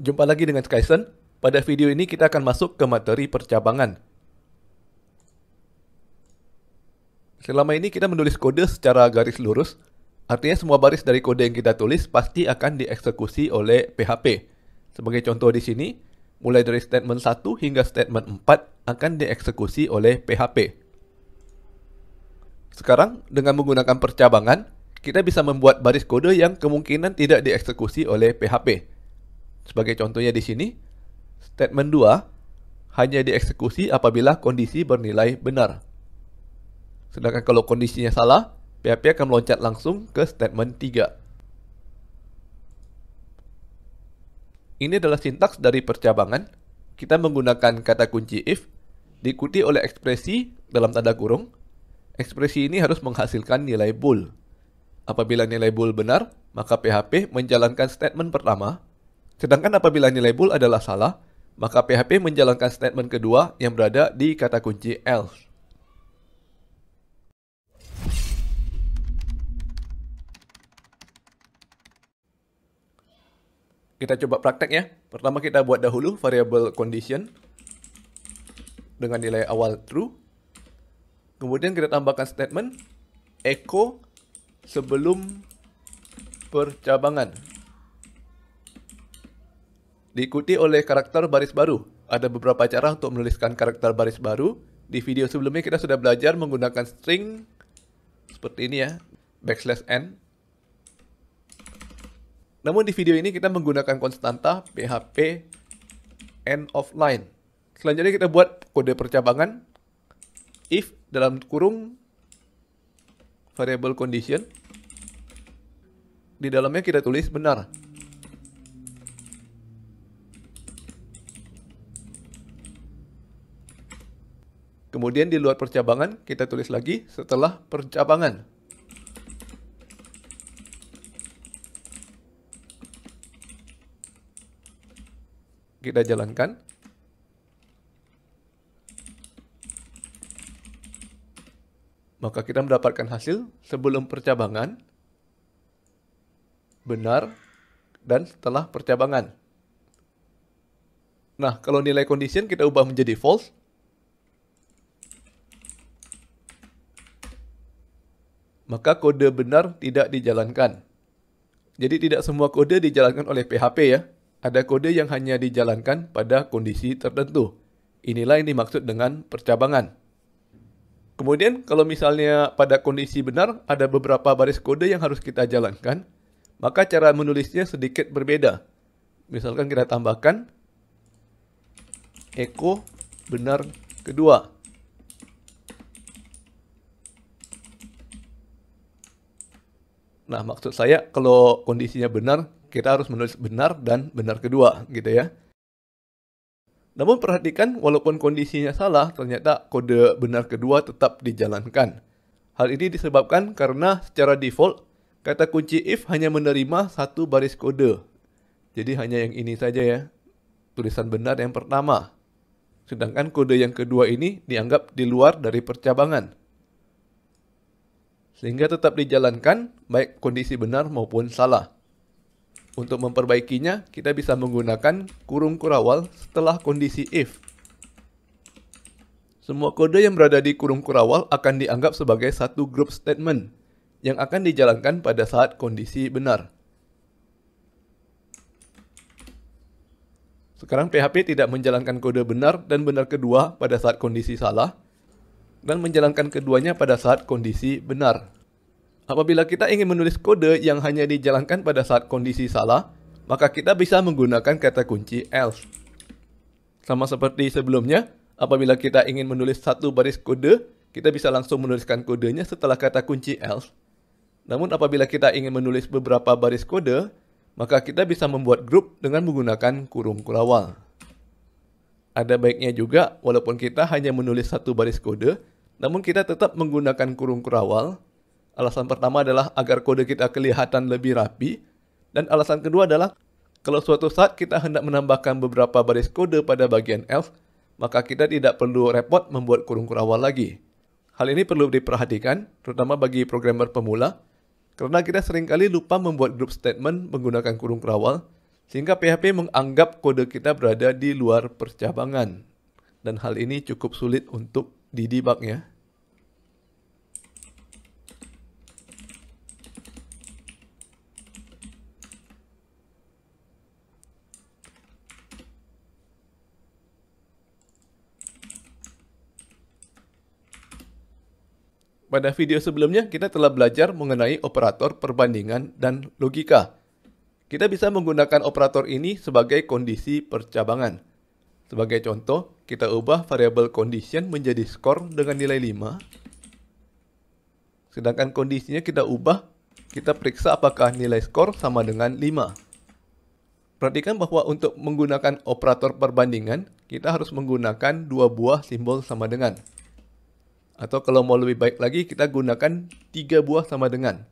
Jumpa lagi dengan Skyson. Pada video ini kita akan masuk ke materi percabangan. Selama ini kita menulis kode secara garis lurus, artinya semua baris dari kode yang kita tulis pasti akan dieksekusi oleh PHP. Sebagai contoh di sini, mulai dari statement 1 hingga statement 4 akan dieksekusi oleh PHP. Sekarang, dengan menggunakan percabangan, kita bisa membuat baris kode yang kemungkinan tidak dieksekusi oleh PHP. Sebagai contohnya di sini, statement 2 hanya dieksekusi apabila kondisi bernilai benar. Sedangkan kalau kondisinya salah, PHP akan meloncat langsung ke statement 3. Ini adalah sintaks dari percabangan. Kita menggunakan kata kunci if, diikuti oleh ekspresi dalam tanda kurung. Ekspresi ini harus menghasilkan nilai bool. Apabila nilai bool benar, maka PHP menjalankan statement pertama. Sedangkan apabila nilai bool adalah salah, maka PHP menjalankan statement kedua yang berada di kata kunci else. Kita coba praktek ya. Pertama kita buat dahulu variable condition dengan nilai awal true. Kemudian kita tambahkan statement echo sebelum percabangan. Diikuti oleh karakter baris baru. Ada beberapa cara untuk menuliskan karakter baris baru. Di video sebelumnya kita sudah belajar menggunakan string seperti ini ya, \n. Namun di video ini kita menggunakan konstanta PHP end of line. Selanjutnya kita buat kode percabangan if dalam kurung variable condition. Di dalamnya kita tulis benar. Kemudian di luar percabangan kita tulis lagi setelah percabangan. Kita jalankan. Maka kita mendapatkan hasil sebelum percabangan, benar, dan setelah percabangan. Nah, kalau nilai condition kita ubah menjadi false, maka kode benar tidak dijalankan. Jadi tidak semua kode dijalankan oleh PHP ya. Ada kode yang hanya dijalankan pada kondisi tertentu. Inilah yang dimaksud dengan percabangan. Kemudian kalau misalnya pada kondisi benar ada beberapa baris kode yang harus kita jalankan, maka cara menulisnya sedikit berbeda. Misalkan kita tambahkan echo benar kedua. Nah, maksud saya kalau kondisinya benar, kita harus menulis benar dan benar kedua, gitu ya. Namun perhatikan, walaupun kondisinya salah, ternyata kode benar kedua tetap dijalankan. Hal ini disebabkan karena secara default, kata kunci if hanya menerima satu baris kode. Jadi hanya yang ini saja ya, tulisan benar yang pertama. Sedangkan kode yang kedua ini dianggap di luar dari percabangan. Sehingga tetap dijalankan, baik kondisi benar maupun salah. Untuk memperbaikinya, kita bisa menggunakan kurung kurawal setelah kondisi if. Semua kode yang berada di kurung kurawal akan dianggap sebagai satu grup statement yang akan dijalankan pada saat kondisi benar. Sekarang PHP tidak menjalankan kode benar dan benar kedua pada saat kondisi salah, dan menjalankan keduanya pada saat kondisi benar. Apabila kita ingin menulis kode yang hanya dijalankan pada saat kondisi salah, maka kita bisa menggunakan kata kunci else. Sama seperti sebelumnya, apabila kita ingin menulis satu baris kode, kita bisa langsung menuliskan kodenya setelah kata kunci else. Namun apabila kita ingin menulis beberapa baris kode, maka kita bisa membuat grup dengan menggunakan kurung kurawal. Ada baiknya juga, walaupun kita hanya menulis satu baris kode, namun kita tetap menggunakan kurung kurawal. Alasan pertama adalah agar kode kita kelihatan lebih rapi. Dan alasan kedua adalah, kalau suatu saat kita hendak menambahkan beberapa baris kode pada bagian else, maka kita tidak perlu repot membuat kurung kurawal lagi. Hal ini perlu diperhatikan, terutama bagi programmer pemula, karena kita seringkali lupa membuat group statement menggunakan kurung kurawal, sehingga PHP menganggap kode kita berada di luar percabangan. Dan hal ini cukup sulit untuk didebug ya. Pada video sebelumnya, kita telah belajar mengenai operator perbandingan dan logika. Kita bisa menggunakan operator ini sebagai kondisi percabangan. Sebagai contoh, kita ubah variabel condition menjadi skor dengan nilai 5. Sedangkan kondisinya kita ubah, kita periksa apakah nilai skor sama dengan 5. Perhatikan bahwa untuk menggunakan operator perbandingan, kita harus menggunakan dua buah simbol sama dengan. Atau kalau mau lebih baik lagi, kita gunakan 3 buah sama dengan.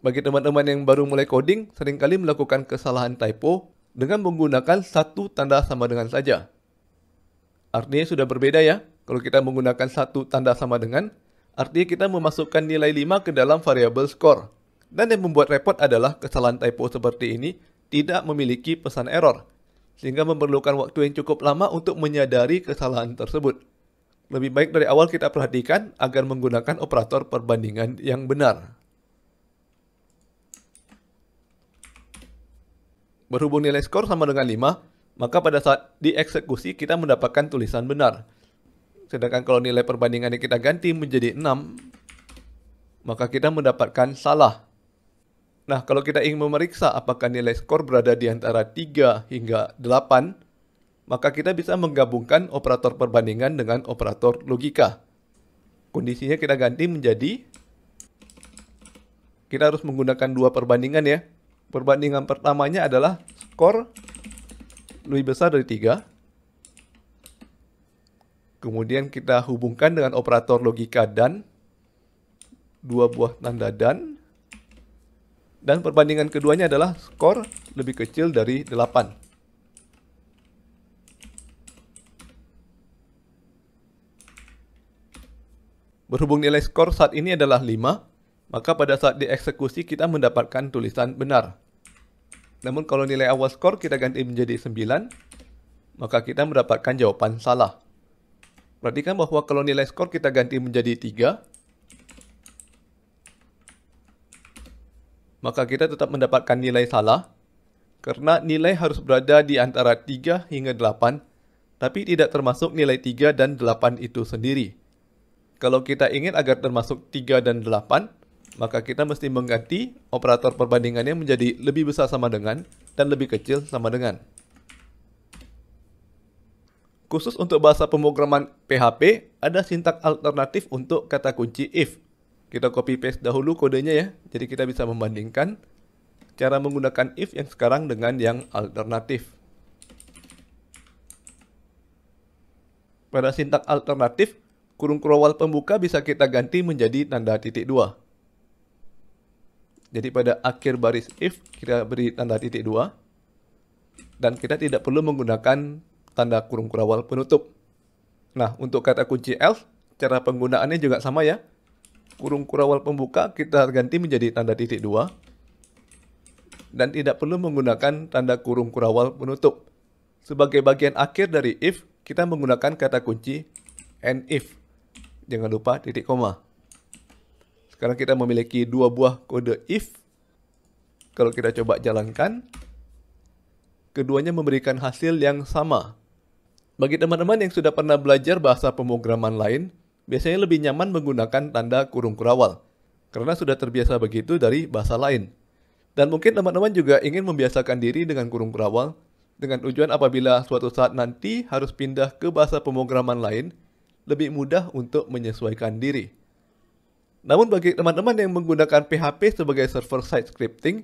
Bagi teman-teman yang baru mulai coding, seringkali melakukan kesalahan typo dengan menggunakan satu tanda sama dengan saja. Artinya sudah berbeda ya. Kalau kita menggunakan satu tanda sama dengan, artinya kita memasukkan nilai 5 ke dalam variabel skor. Dan yang membuat repot adalah kesalahan typo seperti ini tidak memiliki pesan error, sehingga memerlukan waktu yang cukup lama untuk menyadari kesalahan tersebut. Lebih baik dari awal kita perhatikan agar menggunakan operator perbandingan yang benar. Berhubung nilai skor sama dengan 5, maka pada saat dieksekusi kita mendapatkan tulisan benar. Sedangkan kalau nilai perbandingannya kita ganti menjadi 6, maka kita mendapatkan salah. Nah, kalau kita ingin memeriksa apakah nilai skor berada di antara 3 hingga 8, maka kita bisa menggabungkan operator perbandingan dengan operator logika. Kondisinya kita ganti menjadi, kita harus menggunakan dua perbandingan ya. Perbandingan pertamanya adalah skor lebih besar dari 3. Kemudian kita hubungkan dengan operator logika dan, dua buah tanda dan perbandingan keduanya adalah skor lebih kecil dari 8. Berhubung nilai skor saat ini adalah 5, maka pada saat dieksekusi kita mendapatkan tulisan benar. Namun kalau nilai awal skor kita ganti menjadi 9, maka kita mendapatkan jawaban salah. Perhatikan bahwa kalau nilai skor kita ganti menjadi 3, maka kita tetap mendapatkan nilai salah, karena nilai harus berada di antara 3 hingga 8, tapi tidak termasuk nilai 3 dan 8 itu sendiri. Kalau kita ingin agar termasuk 3 dan 8, maka kita mesti mengganti operator perbandingannya menjadi lebih besar sama dengan dan lebih kecil sama dengan. Khusus untuk bahasa pemrograman PHP, ada sintak alternatif untuk kata kunci if. Kita copy paste dahulu kodenya ya, jadi kita bisa membandingkan cara menggunakan if yang sekarang dengan yang alternatif. Pada sintak alternatif, kurung kurawal pembuka bisa kita ganti menjadi tanda titik 2. Jadi pada akhir baris if kita beri tanda titik 2. Dan kita tidak perlu menggunakan tanda kurung kurawal penutup. Nah, untuk kata kunci else, cara penggunaannya juga sama ya. Kurung kurawal pembuka kita ganti menjadi tanda titik 2. Dan tidak perlu menggunakan tanda kurung kurawal penutup. Sebagai bagian akhir dari if, kita menggunakan kata kunci and if. Jangan lupa titik koma. Sekarang kita memiliki dua buah kode if. Kalau kita coba jalankan, keduanya memberikan hasil yang sama. Bagi teman-teman yang sudah pernah belajar bahasa pemrograman lain, biasanya lebih nyaman menggunakan tanda kurung kurawal, karena sudah terbiasa begitu dari bahasa lain. Dan mungkin teman-teman juga ingin membiasakan diri dengan kurung kurawal, dengan tujuan apabila suatu saat nanti harus pindah ke bahasa pemrograman lain, lebih mudah untuk menyesuaikan diri. Namun bagi teman-teman yang menggunakan PHP sebagai server-side scripting,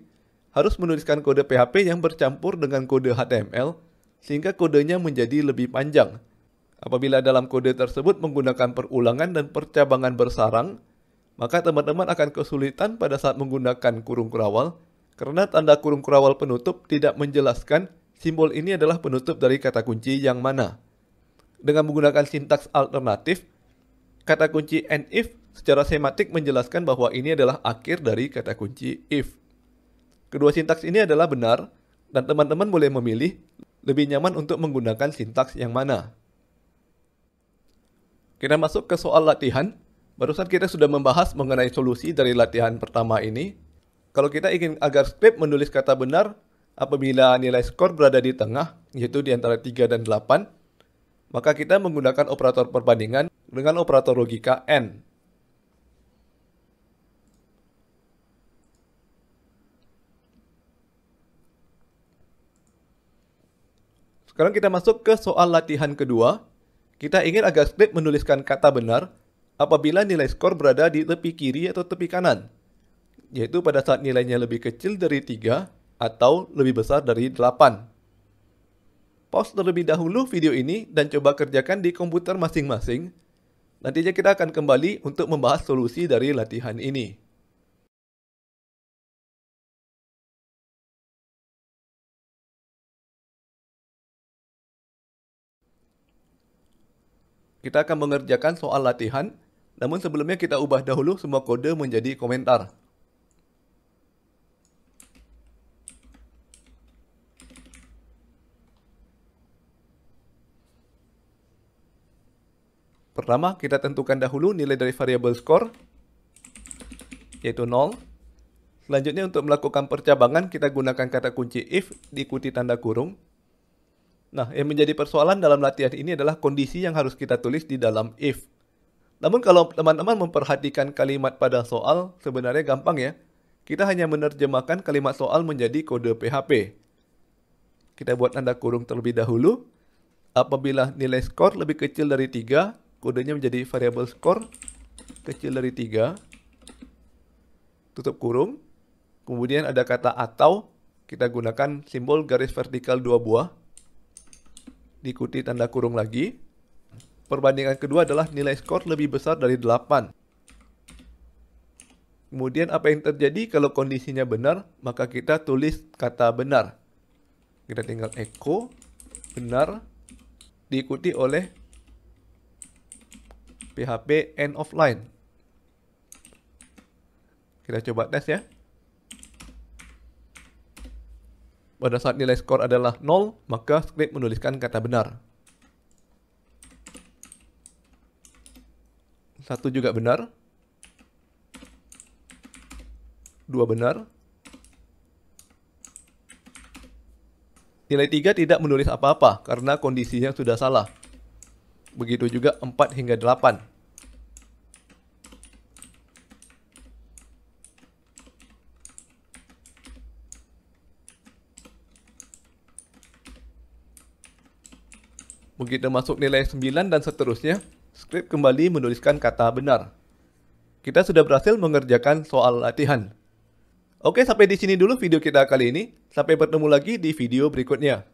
harus menuliskan kode PHP yang bercampur dengan kode HTML, sehingga kodenya menjadi lebih panjang. Apabila dalam kode tersebut menggunakan perulangan dan percabangan bersarang, maka teman-teman akan kesulitan pada saat menggunakan kurung kurawal, karena tanda kurung kurawal penutup tidak menjelaskan simbol ini adalah penutup dari kata kunci yang mana. Dengan menggunakan sintaks alternatif, kata kunci and if secara sematik menjelaskan bahwa ini adalah akhir dari kata kunci if. Kedua sintaks ini adalah benar, Dan teman-teman boleh memilih lebih nyaman untuk menggunakan sintaks yang mana. Kita masuk ke soal latihan. Barusan kita sudah membahas mengenai solusi dari latihan pertama ini. Kalau kita ingin agar skrip menulis kata benar apabila nilai skor berada di tengah, yaitu di antara 3 dan 8, maka kita menggunakan operator perbandingan dengan operator logika AND. Sekarang kita masuk ke soal latihan kedua. Kita ingin agar skrip menuliskan kata benar apabila nilai skor berada di tepi kiri atau tepi kanan, yaitu pada saat nilainya lebih kecil dari 3 atau lebih besar dari 8. Pause terlebih dahulu video ini dan coba kerjakan di komputer masing-masing. Nantinya kita akan kembali untuk membahas solusi dari latihan ini. Kita akan mengerjakan soal latihan, namun sebelumnya kita ubah dahulu semua kode menjadi komentar. Pertama, kita tentukan dahulu nilai dari variabel skor, yaitu 0. Selanjutnya untuk melakukan percabangan, kita gunakan kata kunci if diikuti tanda kurung. Nah, yang menjadi persoalan dalam latihan ini adalah kondisi yang harus kita tulis di dalam if. Namun kalau teman-teman memperhatikan kalimat pada soal, sebenarnya gampang ya. Kita hanya menerjemahkan kalimat soal menjadi kode PHP. Kita buat tanda kurung terlebih dahulu. Apabila nilai skor lebih kecil dari 3, kodenya menjadi variabel skor kecil dari 3. Tutup kurung. Kemudian ada kata atau, kita gunakan simbol garis vertikal 2 buah. Diikuti tanda kurung lagi. Perbandingan kedua adalah nilai skor lebih besar dari 8. Kemudian apa yang terjadi kalau kondisinya benar, maka kita tulis kata benar. Kita tinggal echo benar diikuti oleh PHP end of line. Kita coba tes ya. Pada saat nilai skor adalah 0, maka skrip menuliskan kata benar. 1 juga benar. 2 benar. Nilai 3 tidak menulis apa-apa karena kondisinya sudah salah. Begitu juga 4 hingga 8. Begitu masuk nilai 9 dan seterusnya, skrip kembali menuliskan kata benar. Kita sudah berhasil mengerjakan soal latihan. Oke, sampai di sini dulu video kita kali ini. Sampai bertemu lagi di video berikutnya.